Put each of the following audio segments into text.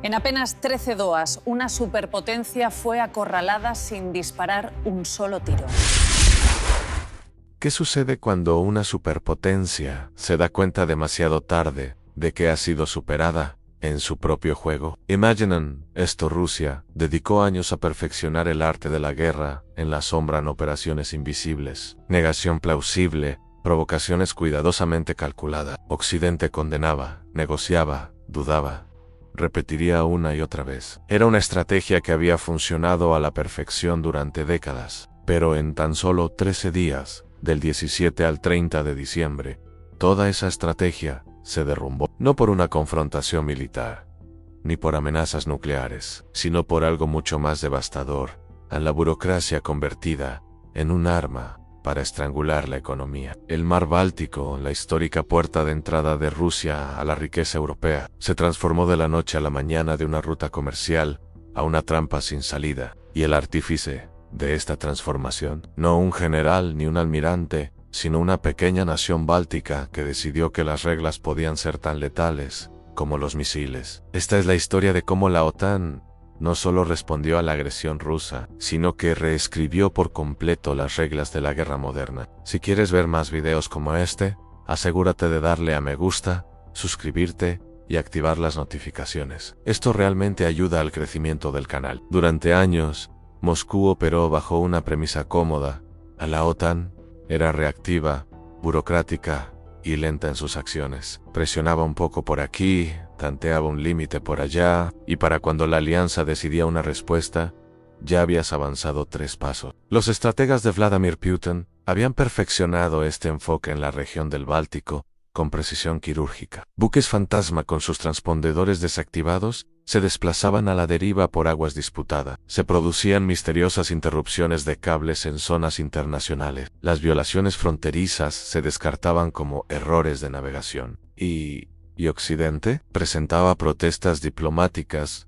En apenas 13 DOAs, una superpotencia fue acorralada sin disparar un solo tiro. ¿Qué sucede cuando una superpotencia se da cuenta demasiado tarde de que ha sido superada en su propio juego? Imaginen esto: Rusia dedicó años a perfeccionar el arte de la guerra en la sombra en operaciones invisibles, negación plausible, provocaciones cuidadosamente calculadas. Occidente condenaba, negociaba, dudaba. Repetiría una y otra vez. Era una estrategia que había funcionado a la perfección durante décadas, pero en tan solo 13 días, del 17 al 30 de diciembre, toda esa estrategia se derrumbó, no por una confrontación militar, ni por amenazas nucleares, sino por algo mucho más devastador: a la burocracia convertida en un arma para estrangular la economía. El mar Báltico, la histórica puerta de entrada de Rusia a la riqueza europea, se transformó de la noche a la mañana de una ruta comercial a una trampa sin salida, y el artífice de esta transformación, no un general ni un almirante, sino una pequeña nación báltica que decidió que las reglas podían ser tan letales como los misiles. Esta es la historia de cómo la OTAN no solo respondió a la agresión rusa, sino que reescribió por completo las reglas de la guerra moderna. Si quieres ver más videos como este, asegúrate de darle a me gusta, suscribirte y activar las notificaciones. Esto realmente ayuda al crecimiento del canal. Durante años, Moscú operó bajo una premisa cómoda: a la OTAN era reactiva, burocrática y lenta en sus acciones. Presionaba un poco por aquí, tanteaba un límite por allá, y para cuando la alianza decidía una respuesta, ya habías avanzado 3 pasos. Los estrategas de Vladimir Putin habían perfeccionado este enfoque en la región del Báltico con precisión quirúrgica. Buques fantasma con sus transpondedores desactivados se desplazaban a la deriva por aguas disputadas. Se producían misteriosas interrupciones de cables en zonas internacionales. Las violaciones fronterizas se descartaban como errores de navegación. Y Occidente presentaba protestas diplomáticas,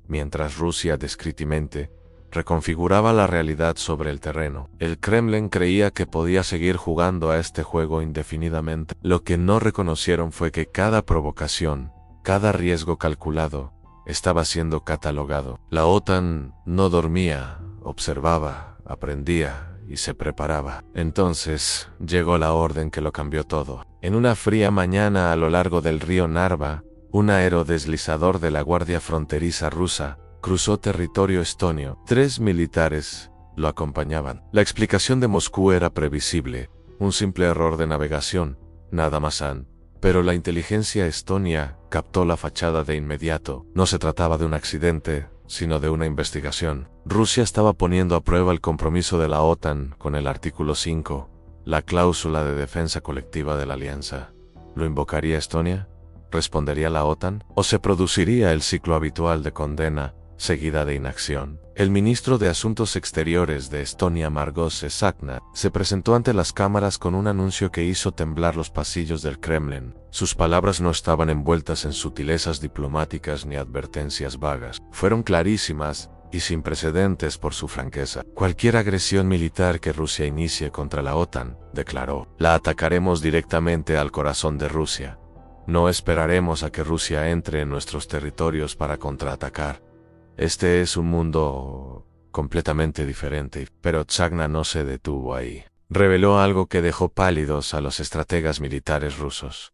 mientras Rusia discretamente reconfiguraba la realidad sobre el terreno. El Kremlin creía que podía seguir jugando a este juego indefinidamente. Lo que no reconocieron fue que cada provocación, cada riesgo calculado, estaba siendo catalogado. La OTAN no dormía, observaba, aprendía y se preparaba. Entonces llegó la orden que lo cambió todo. En una fría mañana a lo largo del río Narva, un aerodeslizador de la Guardia Fronteriza rusa cruzó territorio estonio. 3 militares lo acompañaban. La explicación de Moscú era previsible: un simple error de navegación, nada más. Pero la inteligencia estonia captó la fachada de inmediato. No se trataba de un accidente, sino de una investigación. Rusia estaba poniendo a prueba el compromiso de la OTAN con el artículo 5, la cláusula de defensa colectiva de la alianza. ¿Lo invocaría Estonia? ¿Respondería la OTAN? ¿O se produciría el ciclo habitual de condena seguida de inacción? El ministro de Asuntos Exteriores de Estonia, Margus Tsahkna, se presentó ante las cámaras con un anuncio que hizo temblar los pasillos del Kremlin. Sus palabras no estaban envueltas en sutilezas diplomáticas ni advertencias vagas. Fueron clarísimas y sin precedentes por su franqueza. Cualquier agresión militar que Rusia inicie contra la OTAN, declaró, la atacaremos directamente al corazón de Rusia. No esperaremos a que Rusia entre en nuestros territorios para contraatacar. Este es un mundo completamente diferente. Pero Tsahkna no se detuvo ahí. Reveló algo que dejó pálidos a los estrategas militares rusos.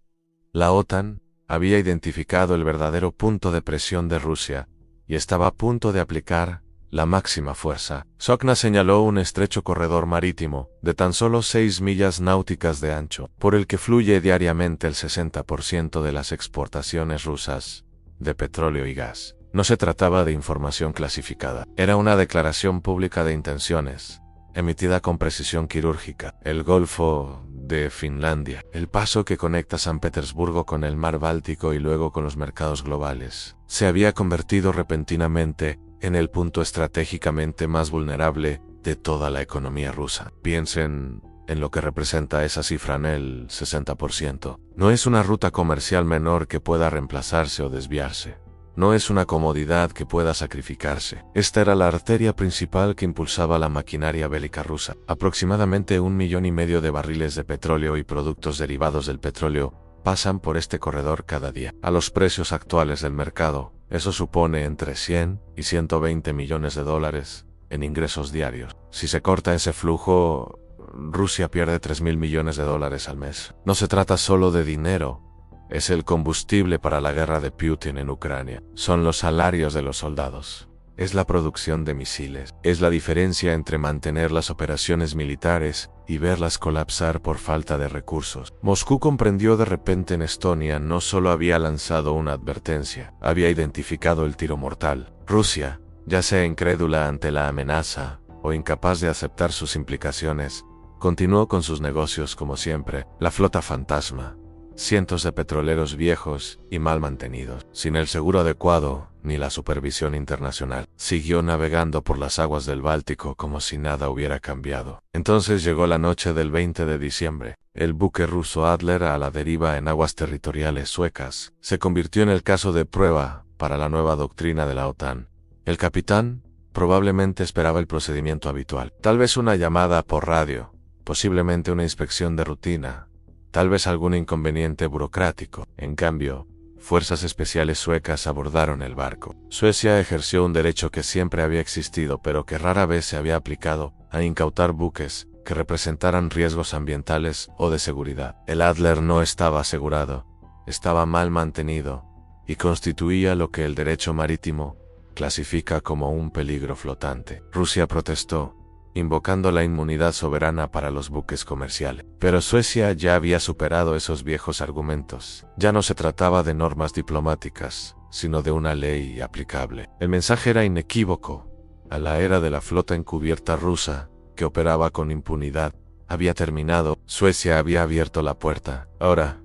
La OTAN había identificado el verdadero punto de presión de Rusia y estaba a punto de aplicar la máxima fuerza. Tsahkna señaló un estrecho corredor marítimo de tan solo 6 millas náuticas de ancho, por el que fluye diariamente el 60% de las exportaciones rusas de petróleo y gas. No se trataba de información clasificada. Era una declaración pública de intenciones, emitida con precisión quirúrgica. El Golfo de Finlandia, el paso que conecta San Petersburgo con el mar Báltico y luego con los mercados globales, se había convertido repentinamente en el punto estratégicamente más vulnerable de toda la economía rusa. Piensen en lo que representa esa cifra: en el 60%. No es una ruta comercial menor que pueda reemplazarse o desviarse. No es una comodidad que pueda sacrificarse. Esta era la arteria principal que impulsaba la maquinaria bélica rusa. Aproximadamente 1,5 millones de barriles de petróleo y productos derivados del petróleo pasan por este corredor cada día. A los precios actuales del mercado, Eso supone entre 100 y 120 millones de dólares en ingresos diarios. Si se corta ese flujo, Rusia pierde 3.000 millones de dólares al mes. No se trata solo de dinero, es el combustible para la guerra de Putin en Ucrania. Son los salarios de los soldados. Es la producción de misiles. Es la diferencia entre mantener las operaciones militares y verlas colapsar por falta de recursos. Moscú comprendió de repente en Estonia no solo había lanzado una advertencia, había identificado el tiro mortal. Rusia, ya sea incrédula ante la amenaza o incapaz de aceptar sus implicaciones, continuó con sus negocios como siempre. La flota fantasma, cientos de petroleros viejos y mal mantenidos, sin el seguro adecuado ni la supervisión internacional, siguió navegando por las aguas del Báltico como si nada hubiera cambiado. Entonces llegó la noche del 20 de diciembre. El buque ruso Adler, a la deriva en aguas territoriales suecas, se convirtió en el caso de prueba para la nueva doctrina de la OTAN. El capitán probablemente esperaba el procedimiento habitual, tal vez una llamada por radio, posiblemente una inspección de rutina, tal vez algún inconveniente burocrático. En cambio, fuerzas especiales suecas abordaron el barco. Suecia ejerció un derecho que siempre había existido, pero que rara vez se había aplicado, a incautar buques que representaran riesgos ambientales o de seguridad. El Adler no estaba asegurado, estaba mal mantenido, y constituía lo que el derecho marítimo clasifica como un peligro flotante. Rusia protestó, invocando la inmunidad soberana para los buques comerciales. Pero Suecia ya había superado esos viejos argumentos. Ya no se trataba de normas diplomáticas, sino de una ley aplicable. El mensaje era inequívoco. A la era de la flota encubierta rusa, que operaba con impunidad, había terminado. Suecia había abierto la puerta. Ahora,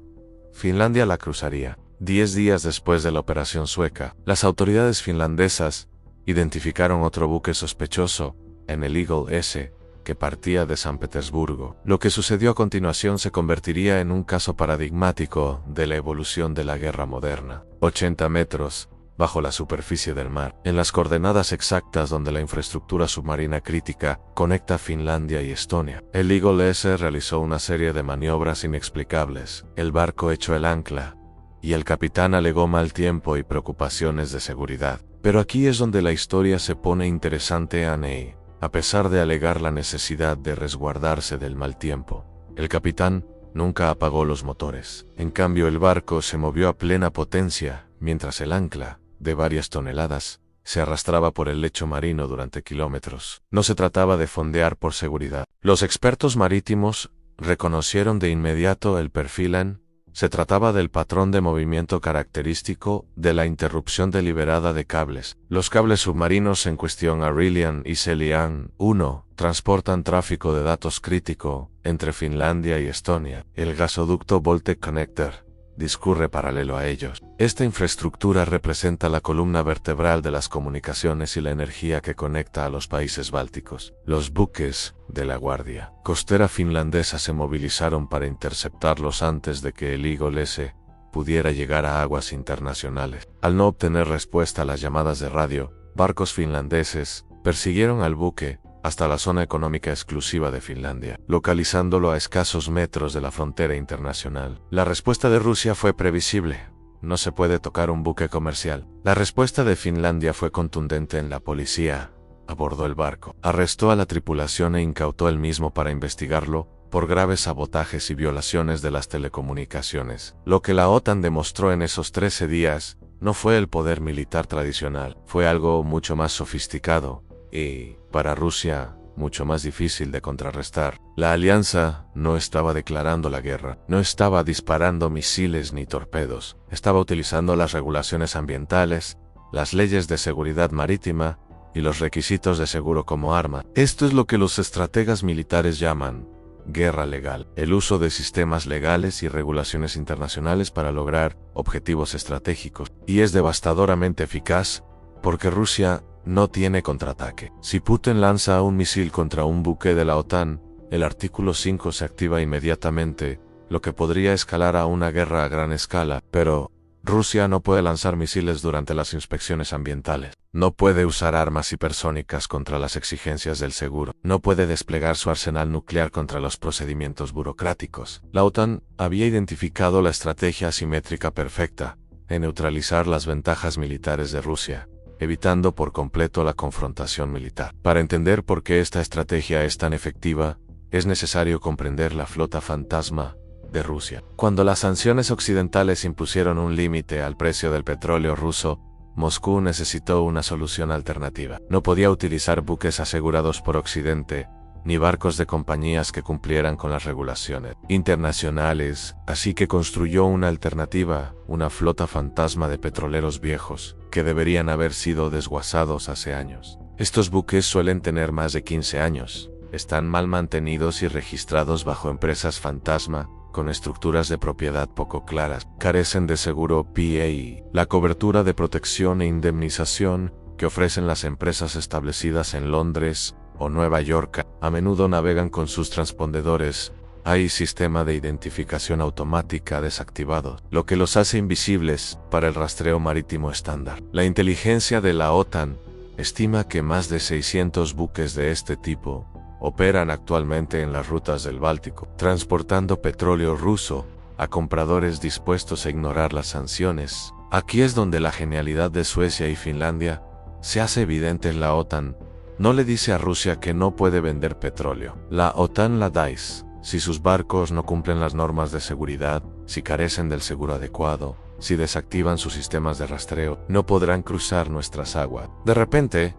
Finlandia la cruzaría. 10 días después de la operación sueca, las autoridades finlandesas identificaron otro buque sospechoso en el Eagle S, que partía de San Petersburgo. Lo que sucedió a continuación se convertiría en un caso paradigmático de la evolución de la guerra moderna. 80 metros bajo la superficie del mar, en las coordenadas exactas donde la infraestructura submarina crítica conecta Finlandia y Estonia. El Eagle S realizó una serie de maniobras inexplicables. El barco echó el ancla, y el capitán alegó mal tiempo y preocupaciones de seguridad. Pero aquí es donde la historia se pone interesante, Annie. A pesar de alegar la necesidad de resguardarse del mal tiempo, el capitán nunca apagó los motores. En cambio, el barco se movió a plena potencia, mientras el ancla, de varias toneladas, se arrastraba por el lecho marino durante kilómetros. No se trataba de fondear por seguridad. Los expertos marítimos reconocieron de inmediato el perfil AN. Se trataba del patrón de movimiento característico de la interrupción deliberada de cables. Los cables submarinos en cuestión, Arilian y Celian 1, transportan tráfico de datos crítico entre Finlandia y Estonia. El gasoducto Baltic Connector discurre paralelo a ellos. Esta infraestructura representa la columna vertebral de las comunicaciones y la energía que conecta a los países bálticos. Los buques de la Guardia Costera finlandesa se movilizaron para interceptarlos antes de que el Eagle S pudiera llegar a aguas internacionales. Al no obtener respuesta a las llamadas de radio, barcos finlandeses persiguieron al buque hasta la zona económica exclusiva de Finlandia, localizándolo a escasos metros de la frontera internacional. La respuesta de Rusia fue previsible. No se puede tocar un buque comercial. La respuesta de Finlandia fue contundente. La policía abordó el barco, arrestó a la tripulación e incautó el mismo para investigarlo por graves sabotajes y violaciones de las telecomunicaciones. Lo que la OTAN demostró en esos 13 días no fue el poder militar tradicional, fue algo mucho más sofisticado y, para Rusia, mucho más difícil de contrarrestar. La alianza no estaba declarando la guerra, no estaba disparando misiles ni torpedos, estaba utilizando las regulaciones ambientales, las leyes de seguridad marítima y los requisitos de seguro como arma. Esto es lo que los estrategas militares llaman guerra legal, el uso de sistemas legales y regulaciones internacionales para lograr objetivos estratégicos. Y es devastadoramente eficaz, porque Rusia no tiene contraataque. Si Putin lanza un misil contra un buque de la OTAN, el artículo 5 se activa inmediatamente, lo que podría escalar a una guerra a gran escala. Pero Rusia no puede lanzar misiles durante las inspecciones ambientales. No puede usar armas hipersónicas contra las exigencias del seguro. No puede desplegar su arsenal nuclear contra los procedimientos burocráticos. La OTAN había identificado la estrategia asimétrica perfecta, en neutralizar las ventajas militares de Rusia, evitando por completo la confrontación militar. Para entender por qué esta estrategia es tan efectiva, es necesario comprender la flota fantasma de Rusia. Cuando las sanciones occidentales impusieron un límite al precio del petróleo ruso, Moscú necesitó una solución alternativa. No podía utilizar buques asegurados por Occidente, ni barcos de compañías que cumplieran con las regulaciones internacionales, así que construyó una alternativa, una flota fantasma de petroleros viejos, que deberían haber sido desguazados hace años. Estos buques suelen tener más de 15 años, están mal mantenidos y registrados bajo empresas fantasma, con estructuras de propiedad poco claras, carecen de seguro PAI, la cobertura de protección e indemnización que ofrecen las empresas establecidas en Londres o Nueva York. A menudo navegan con sus transpondedores. Hay sistema de identificación automática desactivado, lo que los hace invisibles para el rastreo marítimo estándar. La inteligencia de la OTAN estima que más de 600 buques de este tipo operan actualmente en las rutas del Báltico, transportando petróleo ruso a compradores dispuestos a ignorar las sanciones. Aquí es donde la genialidad de Suecia y Finlandia se hace evidente. En la OTAN no le dice a Rusia que no puede vender petróleo. La OTAN la dice: si sus barcos no cumplen las normas de seguridad, si carecen del seguro adecuado, si desactivan sus sistemas de rastreo, no podrán cruzar nuestras aguas. De repente,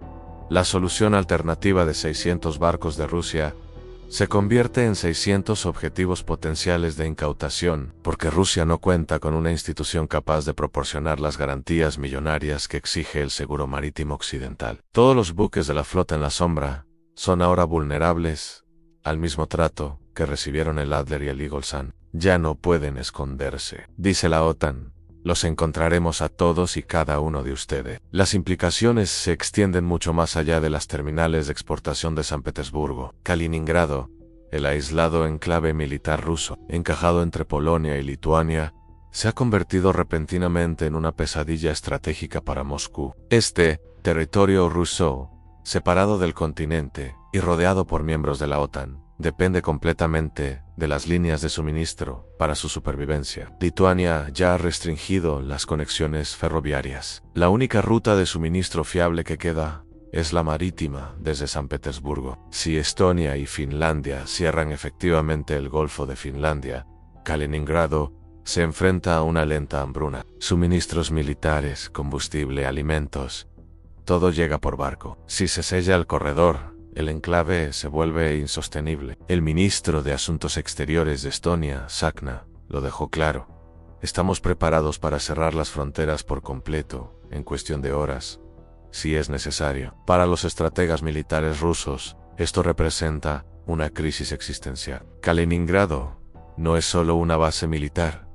la solución alternativa de 600 barcos de Rusia se convierte en 600 objetivos potenciales de incautación, porque Rusia no cuenta con una institución capaz de proporcionar las garantías millonarias que exige el seguro marítimo occidental. Todos los buques de la flota en la sombra son ahora vulnerables al mismo trato que recibieron el Adler y el Eagle Sun. Ya no pueden esconderse, dice la OTAN. Los encontraremos a todos y cada uno de ustedes. Las implicaciones se extienden mucho más allá de las terminales de exportación de San Petersburgo. Kaliningrado, el aislado enclave militar ruso, encajado entre Polonia y Lituania, se ha convertido repentinamente en una pesadilla estratégica para Moscú. Este territorio ruso, separado del continente y rodeado por miembros de la OTAN, depende completamente de las líneas de suministro para su supervivencia. Lituania ya ha restringido las conexiones ferroviarias. La única ruta de suministro fiable que queda es la marítima desde San Petersburgo. Si Estonia y Finlandia cierran efectivamente el Golfo de Finlandia, Kaliningrado se enfrenta a una lenta hambruna. Suministros militares, combustible, alimentos, todo llega por barco. Si se sella el corredor, el enclave se vuelve insostenible. El ministro de Asuntos Exteriores de Estonia, Sakna, lo dejó claro. Estamos preparados para cerrar las fronteras por completo, en cuestión de horas, si es necesario. Para los estrategas militares rusos, esto representa una crisis existencial. Kaliningrado no es solo una base militar,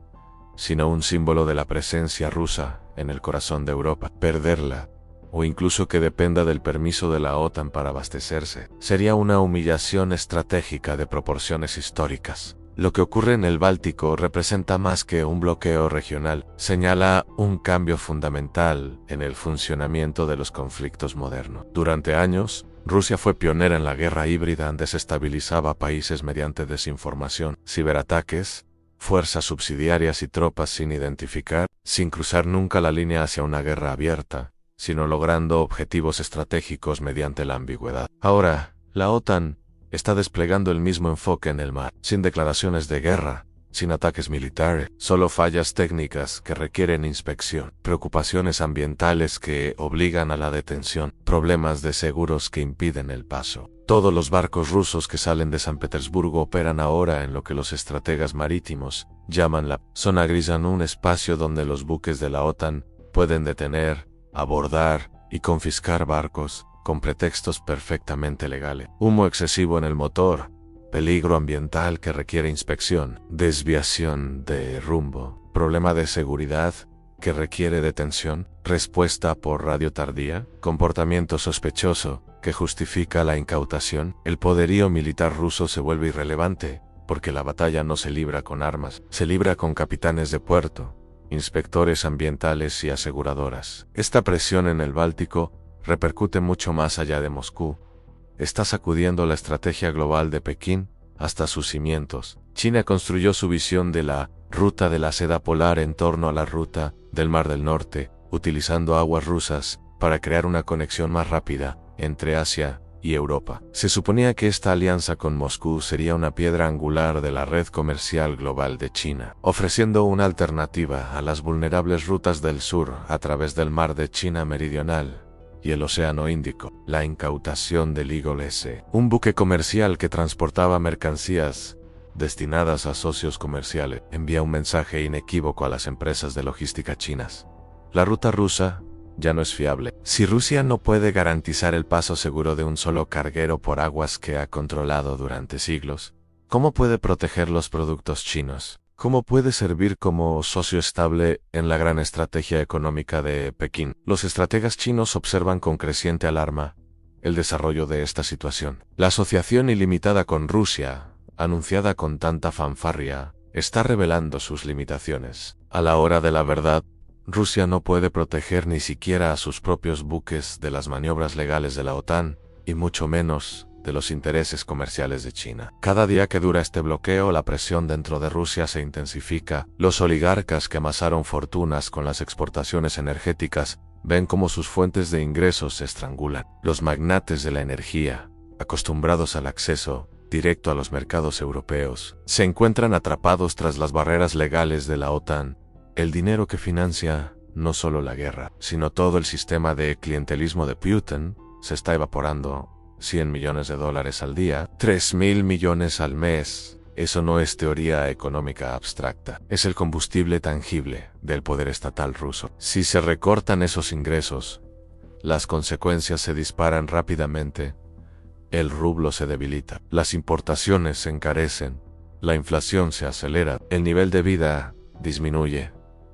sino un símbolo de la presencia rusa en el corazón de Europa. Perderla, o incluso que dependa del permiso de la OTAN para abastecerse, sería una humillación estratégica de proporciones históricas. Lo que ocurre en el Báltico representa más que un bloqueo regional, señala un cambio fundamental en el funcionamiento de los conflictos modernos. Durante años, Rusia fue pionera en la guerra híbrida, desestabilizaba países mediante desinformación, ciberataques, fuerzas subsidiarias y tropas sin identificar, sin cruzar nunca la línea hacia una guerra abierta, sino logrando objetivos estratégicos mediante la ambigüedad. Ahora, la OTAN está desplegando el mismo enfoque en el mar, sin declaraciones de guerra, sin ataques militares, solo fallas técnicas que requieren inspección, preocupaciones ambientales que obligan a la detención, problemas de seguros que impiden el paso. Todos los barcos rusos que salen de San Petersburgo operan ahora en lo que los estrategas marítimos llaman la zona gris, un espacio donde los buques de la OTAN pueden detener, abordar y confiscar barcos con pretextos perfectamente legales. Humo excesivo en el motor, peligro ambiental que requiere inspección, desviación de rumbo, problema de seguridad que requiere detención, respuesta por radio tardía, comportamiento sospechoso que justifica la incautación. El poderío militar ruso se vuelve irrelevante porque la batalla no se libra con armas, se libra con capitanes de puerto, inspectores ambientales y aseguradoras. Esta presión en el Báltico repercute mucho más allá de Moscú. Está sacudiendo la estrategia global de Pekín hasta sus cimientos. China construyó su visión de la ruta de la seda polar en torno a la ruta del Mar del Norte, utilizando aguas rusas para crear una conexión más rápida entre Asia y Europa. Se suponía que esta alianza con Moscú sería una piedra angular de la red comercial global de China, ofreciendo una alternativa a las vulnerables rutas del sur a través del Mar de China Meridional y el Océano Índico. La incautación del Eagle S, un buque comercial que transportaba mercancías destinadas a socios comerciales, envía un mensaje inequívoco a las empresas de logística chinas. La ruta rusa ya no es fiable. Si Rusia no puede garantizar el paso seguro de un solo carguero por aguas que ha controlado durante siglos, ¿cómo puede proteger los productos chinos? ¿Cómo puede servir como socio estable en la gran estrategia económica de Pekín? Los estrategas chinos observan con creciente alarma el desarrollo de esta situación. La asociación ilimitada con Rusia, anunciada con tanta fanfarria, está revelando sus limitaciones. A la hora de la verdad, Rusia no puede proteger ni siquiera a sus propios buques de las maniobras legales de la OTAN, y mucho menos de los intereses comerciales de China. Cada día que dura este bloqueo, la presión dentro de Rusia se intensifica. Los oligarcas que amasaron fortunas con las exportaciones energéticas ven cómo sus fuentes de ingresos se estrangulan. Los magnates de la energía, acostumbrados al acceso directo a los mercados europeos, se encuentran atrapados tras las barreras legales de la OTAN. El dinero que financia no solo la guerra, sino todo el sistema de clientelismo de Putin se está evaporando. $100 millones al día, 3.000 millones al mes. Eso no es teoría económica abstracta, es el combustible tangible del poder estatal ruso. Si se recortan esos ingresos, las consecuencias se disparan rápidamente. El rublo se debilita, las importaciones se encarecen, la inflación se acelera, el nivel de vida disminuye.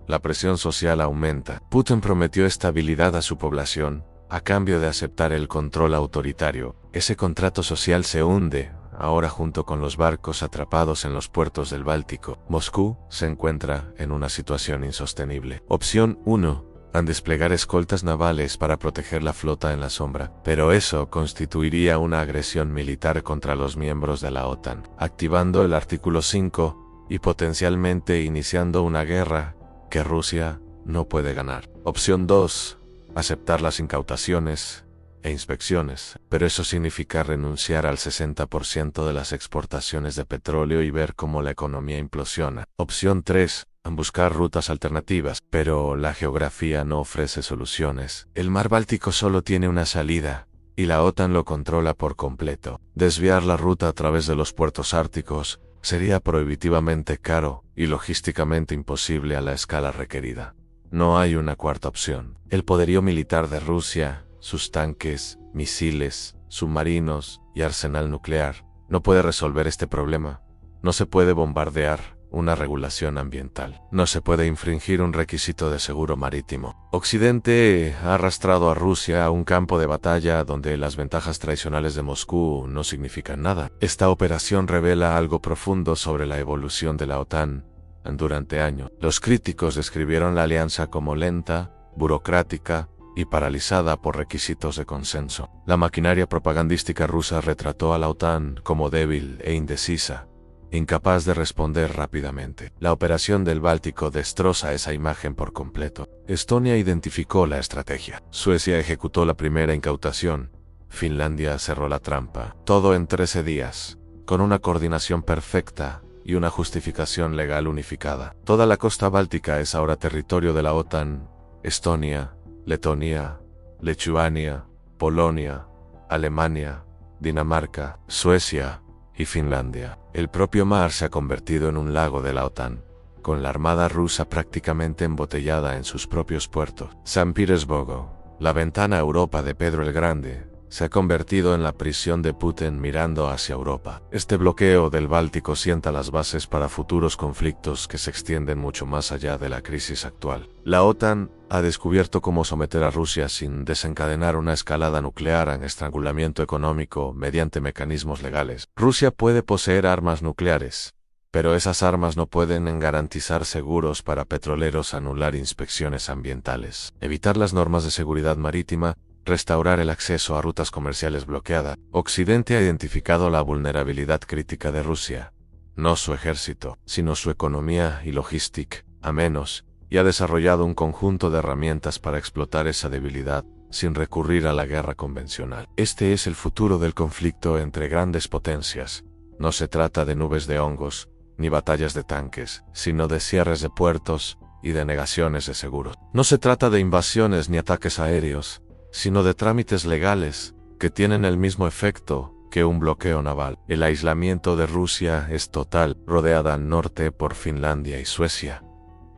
La presión social aumenta. Putin prometió estabilidad a su población a cambio de aceptar el control autoritario. Ese contrato social se hunde ahora junto con los barcos atrapados en los puertos del Báltico. Moscú se encuentra en una situación insostenible. Opción 1. Desplegar escoltas navales para proteger la flota en la sombra. Pero eso constituiría una agresión militar contra los miembros de la OTAN, activando el artículo 5 y potencialmente iniciando una guerra que Rusia no puede ganar. Opción 2. Aceptar las incautaciones e inspecciones, pero eso significa renunciar al 60% de las exportaciones de petróleo y ver cómo la economía implosiona. Opción 3. Buscar rutas alternativas, pero la geografía no ofrece soluciones. El mar Báltico solo tiene una salida, y la OTAN lo controla por completo. Desviar la ruta a través de los puertos árticos sería prohibitivamente caro y logísticamente imposible a la escala requerida. No hay una cuarta opción. El poderío militar de Rusia, sus tanques, misiles, submarinos y arsenal nuclear, no puede resolver este problema. No se puede bombardear una regulación ambiental. No se puede infringir un requisito de seguro marítimo. Occidente ha arrastrado a Rusia a un campo de batalla donde las ventajas tradicionales de Moscú no significan nada. Esta operación revela algo profundo sobre la evolución de la OTAN durante años. Los críticos describieron la alianza como lenta, burocrática y paralizada por requisitos de consenso. La maquinaria propagandística rusa retrató a la OTAN como débil e indecisa, incapaz de responder rápidamente. La operación del Báltico destroza esa imagen por completo. Estonia identificó la estrategia. Suecia ejecutó la primera incautación. Finlandia cerró la trampa. Todo en 13 días, con una coordinación perfecta y una justificación legal unificada. Toda la costa báltica es ahora territorio de la OTAN. Estonia, Letonia, Lituania, Polonia, Alemania, Dinamarca, Suecia y Finlandia. El propio mar se ha convertido en un lago de la OTAN, con la armada rusa prácticamente embotellada en sus propios puertos. San Petersburgo, la ventana a Europa de Pedro el Grande, se ha convertido en la prisión de Putin mirando hacia Europa. Este bloqueo del Báltico sienta las bases para futuros conflictos que se extienden mucho más allá de la crisis actual. La OTAN ha descubierto cómo someter a Rusia sin desencadenar una escalada nuclear en estrangulamiento económico mediante mecanismos legales. Rusia puede poseer armas nucleares, pero esas armas no pueden garantizar seguros para petroleros, anular inspecciones ambientales, evitar las normas de seguridad marítima, restaurar el acceso a rutas comerciales bloqueadas. Occidente ha identificado la vulnerabilidad crítica de Rusia. no su ejército, sino su economía y logística, a menos, y ha desarrollado un conjunto de herramientas para explotar esa debilidad, sin recurrir a la guerra convencional. Este es el futuro del conflicto entre grandes potencias. No se trata de nubes de hongos, ni batallas de tanques, sino de cierres de puertos y de negaciones de seguros. No se trata de invasiones ni ataques aéreos, sino de trámites legales que tienen el mismo efecto que un bloqueo naval. El aislamiento de Rusia es total, rodeada al norte por Finlandia y Suecia,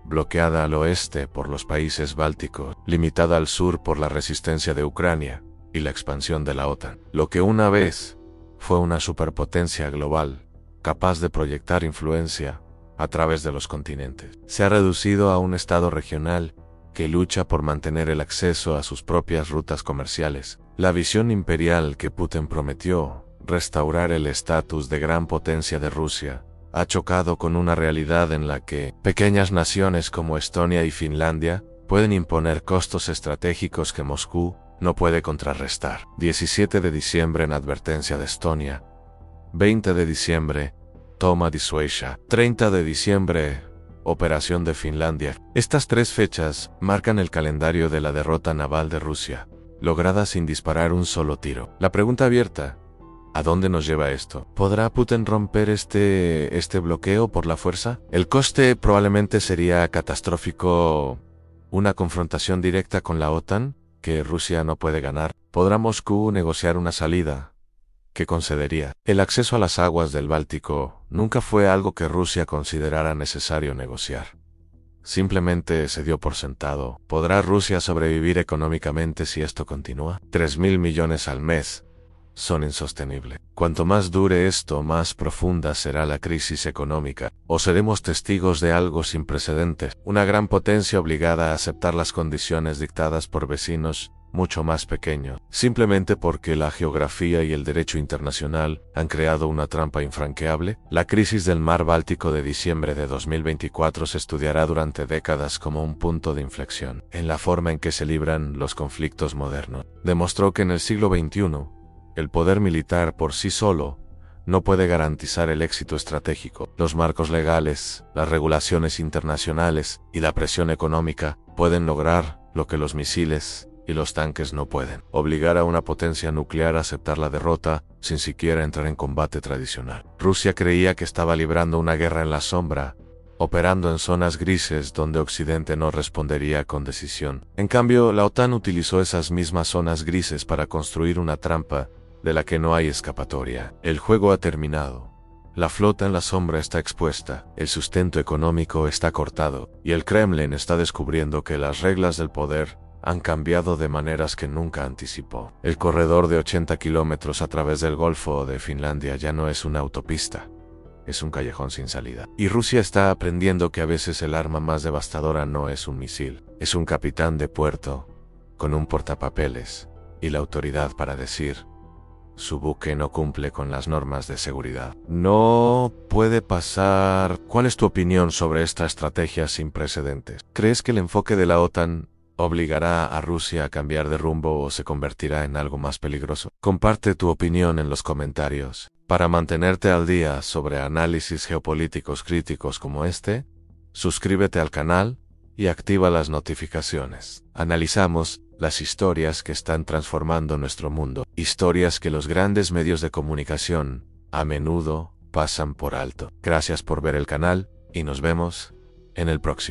bloqueada al oeste por los países bálticos, limitada al sur por la resistencia de Ucrania y la expansión de la OTAN. Lo que una vez fue una superpotencia global, capaz de proyectar influencia a través de los continentes, se ha reducido a un estado regional que lucha por mantener el acceso a sus propias rutas comerciales. La visión imperial que Putin prometió, restaurar el estatus de gran potencia de Rusia, ha chocado con una realidad en la que pequeñas naciones como Estonia y Finlandia pueden imponer costos estratégicos que Moscú no puede contrarrestar. 17 de diciembre en advertencia de Estonia. 20 de diciembre, toma de Suecia. 30 de diciembre, operación de Finlandia. Estas tres fechas marcan el calendario de la derrota naval de Rusia, lograda sin disparar un solo tiro. La pregunta abierta: ¿a dónde nos lleva esto? ¿Podrá Putin romper este bloqueo por la fuerza? El coste probablemente sería catastrófico. Una confrontación directa con la OTAN, que Rusia no puede ganar. ¿Podrá Moscú negociar una salida que concedería? El acceso a las aguas del Báltico nunca fue algo que Rusia considerara necesario negociar. Simplemente se dio por sentado. ¿Podrá Rusia sobrevivir económicamente si esto continúa? 3.000 millones al mes son insostenibles. Cuanto más dure esto, más profunda será la crisis económica, o seremos testigos de algo sin precedentes, una gran potencia obligada a aceptar las condiciones dictadas por vecinos mucho más pequeños, simplemente porque la geografía y el derecho internacional han creado una trampa infranqueable. La crisis del mar Báltico de diciembre de 2024 se estudiará durante décadas como un punto de inflexión en la forma en que se libran los conflictos modernos. Demostró que en el siglo XXI, el poder militar por sí solo no puede garantizar el éxito estratégico. Los marcos legales, las regulaciones internacionales y la presión económica pueden lograr lo que los misiles y los tanques no pueden: obligar a una potencia nuclear a aceptar la derrota sin siquiera entrar en combate tradicional. Rusia creía que estaba librando una guerra en la sombra, operando en zonas grises donde Occidente no respondería con decisión. En cambio, la OTAN utilizó esas mismas zonas grises para construir una trampa de la que no hay escapatoria. El juego ha terminado. La flota en la sombra está expuesta, el sustento económico está cortado, y el Kremlin está descubriendo que las reglas del poder han cambiado de maneras que nunca anticipó. El corredor de 80 kilómetros a través del Golfo de Finlandia ya no es una autopista, es un callejón sin salida. Y Rusia está aprendiendo que a veces el arma más devastadora no es un misil, es un capitán de puerto con un portapapeles y la autoridad para decir: su buque no cumple con las normas de seguridad. No puede pasar. ¿Cuál es tu opinión sobre esta estrategia sin precedentes? ¿Crees que el enfoque de la OTAN obligará a Rusia a cambiar de rumbo o se convertirá en algo más peligroso? Comparte tu opinión en los comentarios. Para mantenerte al día sobre análisis geopolíticos críticos como este, suscríbete al canal y activa las notificaciones. Analizamos las historias que están transformando nuestro mundo, historias que los grandes medios de comunicación a menudo pasan por alto. Gracias por ver el canal y nos vemos en el próximo.